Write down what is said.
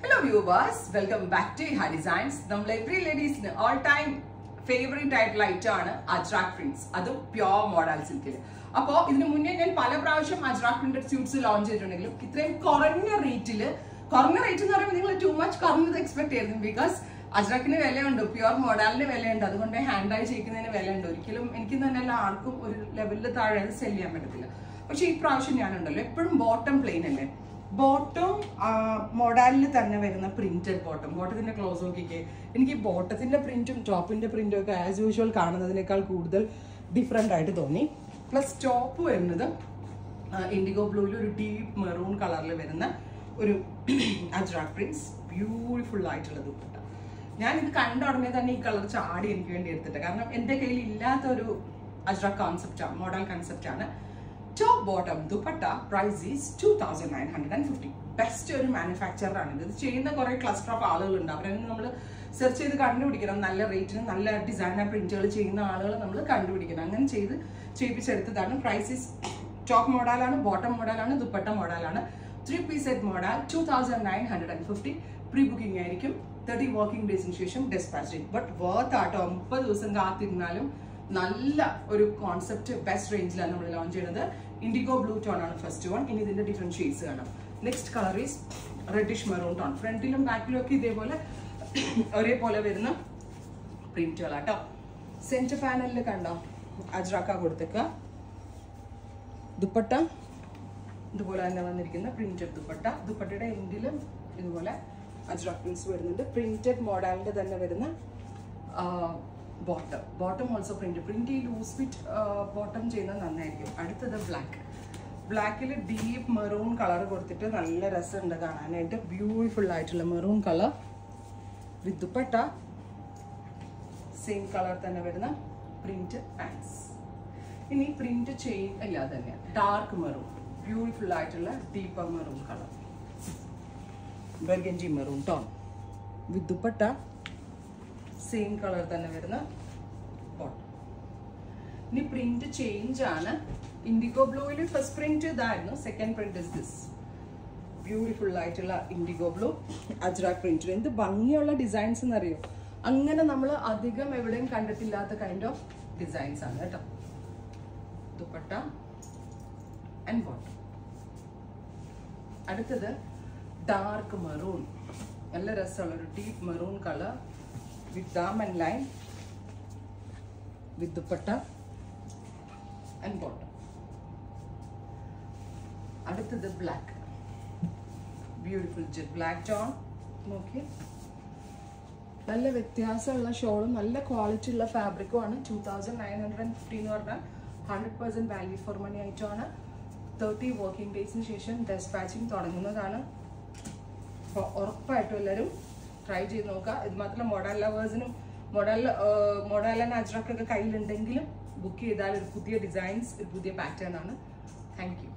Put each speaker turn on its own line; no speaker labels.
Hello viewers, welcome back to Her Designs. നമ്മൾ every ladies all time favorite ആയിട്ടുള്ള item ആണ് Ajrakh prints. അത് pure modal silk. അപ്പോൾ ഇതിനു മുന്നേ ഞാൻ പല പ്രാവശ്യം Ajrakh printed suits ലോഞ്ച് ചെയ്തിട്ടുണ്ടെങ്കിലും ഇത്രയും കുറഞ്ഞ റേറ്റിൽ എന്ന് പറയുമ്പോൾ നിങ്ങൾ too much കുറഞ്ഞത് എക്സ്പെക്ട് ചെയ്തിരുന്നു ബിക്കോസ് അജ്രക്കിന് വിലയുണ്ട്, പ്യുവർ മോഡലിന് വിലയുണ്ട്, അതുകൊണ്ട് ഹാൻഡ് ആയി ചെയ്യിക്കുന്നതിന് വിലയുണ്ട്. ഒരിക്കലും എനിക്ക് തന്നെയല്ല ആർക്കും ഒരു ലെവലിൽ താഴെ സെല് ചെയ്യാൻ പറ്റത്തില്ല. പക്ഷെ ഈ പ്രാവശ്യം ഞാനുണ്ടല്ലോ എപ്പോഴും ബോട്ടം പ്ലെയിൻ അല്ലേ, ബോട്ടം മോഡലിൽ തന്നെ വരുന്ന പ്രിന്റഡ് ബോട്ടത്തിന്റെ ക്ലോസ് നോക്കിക്കേ. എനിക്ക് ബോട്ടത്തിന്റെ പ്രിന്റും ടോപ്പിന്റെ പ്രിന്റും ഒക്കെ ആസ് യൂഷ്വൽ കാണുന്നതിനേക്കാൾ കൂടുതൽ ഡിഫറെന്റ് ആയിട്ട് തോന്നി. പ്ലസ് ടോപ്പ് വരുന്നത് ഇൻഡിഗോ ബ്ലൂവിൽ ഒരു ഡീപ്പ് മെറൂൺ കളറിൽ വരുന്ന ഒരു അജ്രാഖ് പ്രിന്റ്സ്, ബ്യൂട്ടിഫുൾ ആയിട്ടുള്ള ദുപ്പട്ട. ഞാനിത് കണ്ട ഉടനെ തന്നെ ഈ കളർ ചാടി എനിക്ക് വേണ്ടി എടുത്തിട്ട്, കാരണം എൻ്റെ കയ്യിൽ ഇല്ലാത്ത ഒരു അജ്രാഖ് കോൺസെപ്റ്റാണ്, മോഡൽ കോൺസെപ്റ്റാണ്. Top bottom dupatta price is 2950. Best ഒരു മാനുഫാക്ചറാണ് ഇത്. ചെയ്യുന്ന കുറെ ക്ലസ്റ്റർ ഓഫ് ആളുകളുണ്ട്, അവരൊന്നും നമ്മൾ സെർച്ച് ചെയ്ത് കണ്ടുപിടിക്കണം. നല്ല റേറ്റിന് നല്ല ഡിസൈനർ പ്രിന്റുകൾ ചെയ്യുന്ന ആളുകൾ നമ്മൾ കണ്ടുപിടിക്കണം. അങ്ങനെ ചെയ്യിപ്പിച്ചെടുത്തതാണ്. പ്രൈസ് ഈസ് ടോപ്പ് മോഡലാണ്, ബോട്ടം മോഡലാണ്, ദുപ്പട്ട മോഡലാണ്. 3-piece set model 2950. Pre booking ആയിരിക്കും. 30 വർക്കിംഗ് ഡേയ്സിന് ശേഷം ഡിസ്പാച്ചിങ്. ബട്ട് വർത്ത് ആട്ടോ, 30 ദിവസം കാത്തിരുന്നാലും നല്ല ഒരു കോൺസെപ്റ്റ് ബെസ്റ്റ് റേഞ്ചിലാണ് നമ്മൾ ലോഞ്ച് ചെയ്യുന്നത്. ഇൻഡിഗോ ബ്ലൂ ടോൺ ആണ് ഫസ്റ്റ് വൺ. ഇനി ഇതിന്റെ ഡിഫറെന്റ് ഷെയ്ഡ്സ് കാണാം. Next colour is reddish maroon tone. ഫ്രണ്ടിലും ബാക്കിലും ഒക്കെ ഇതേപോലെ ഒരേപോലെ വരുന്ന പ്രിന്റുകളാട്ടോ. സെന്റർ പാനലിൽ കണ്ടോ അജ്രാഖ കൊടുത്തേക്ക. ദുപ്പട്ട ഇതുപോലെ തന്നെ വന്നിരിക്കുന്ന പ്രിന്റഡ് ദുപ്പട്ട. ദുപ്പട്ടയുടെ എൻഡിലും ഇതുപോലെ അജ്രാഖ് പ്രിന്റ്സ് വരുന്നുണ്ട്. പ്രിന്റഡ് മോഡലിന്റെ തന്നെ വരുന്ന ബോട്ടം ഓൾസോ പ്രിന്റ് ഈ ലൂസ് ഫിറ്റ് ബോട്ടം ചെയ്യുന്നത് നന്നായിരിക്കും. അടുത്തത് ബ്ലാക്കിൽ ഡീപ്പ് മെറൂൺ കളർ കൊടുത്തിട്ട് നല്ല രസമുണ്ട് കാണാനായിട്ട്. ബ്യൂട്ടിഫുൾ ആയിട്ടുള്ള മെറൂൺ കളർ വിത്ത് ദുപ്പട്ട. സെയിം കളർ തന്നെ വരുന്ന പ്രിന്റ് പാൻസ്. ഇനി പ്രിന്റ് ചെയിൻ അല്ലാതെ തന്നെ ഡാർക്ക് മെറൂൺ, ബ്യൂട്ടിഫുൾ ആയിട്ടുള്ള deeper maroon colour, burgundy maroon tone വിത്ത് ദുപ്പട്ട. സെയിം കളർ തന്നെ വരുന്ന ബോട്ടം. ഇനി പ്രിന്റ് ചേഞ്ച് ആണ്. ഇൻഡിഗോ ബ്ലൂവിൽ ഫസ്റ്റ് പ്രിന്റ് ഇതായിരുന്നു, second print is this. Beautiful ആയിട്ടുള്ള ഇൻഡിഗോ ബ്ലൂ അജ്രാഖ് പ്രിന്റ്. എന്ത് ഭംഗിയുള്ള ഡിസൈൻസ് എന്നറിയോ, അങ്ങനെ നമ്മൾ അധികം എവിടെയും കണ്ടിട്ടില്ലാത്ത കൈൻഡ് ഓഫ് ഡിസൈൻസ് ആണ് കേട്ടോ. Dupatta and bottom. അടുത്തത് ഡാർക്ക് മെറൂൺ, നല്ല രസമുള്ള ഒരു deep maroon colour with diamond line with dupatta and bottom. അടുത്തത് black, beautiful jet black tone. നോക്കി, നല്ല വ്യത്യാസമുള്ള ഷോളും നല്ല ക്വാളിറ്റി ഉള്ള ഫാബ്രിക്കും ആണ്. 2950 എന്ന് പറഞ്ഞാൽ 100% വാല്യൂ ഫോർ മണി ആയിട്ടാണ്. 30 വർക്കിംഗ് ഡേയ്സിന് ശേഷം ഡിസ്പാച്ചിങ് തുടങ്ങുന്നതാണ്. അപ്പോൾ ഉറപ്പായിട്ടും എല്ലാവരും ട്രൈ ചെയ്ത് നോക്കുക. ഇത് മാത്രമല്ല, മോഡൽ ലവേഴ്സിനും മോഡൽ ആൻഡ് അജ്രഖ് ഒക്കെ കയ്യിലുണ്ടെങ്കിലും ബുക്ക് ചെയ്താൽ ഒരു പുതിയ ഡിസൈൻസ്, ഒരു പുതിയ പാറ്റേൺ ആണ്. Thank you.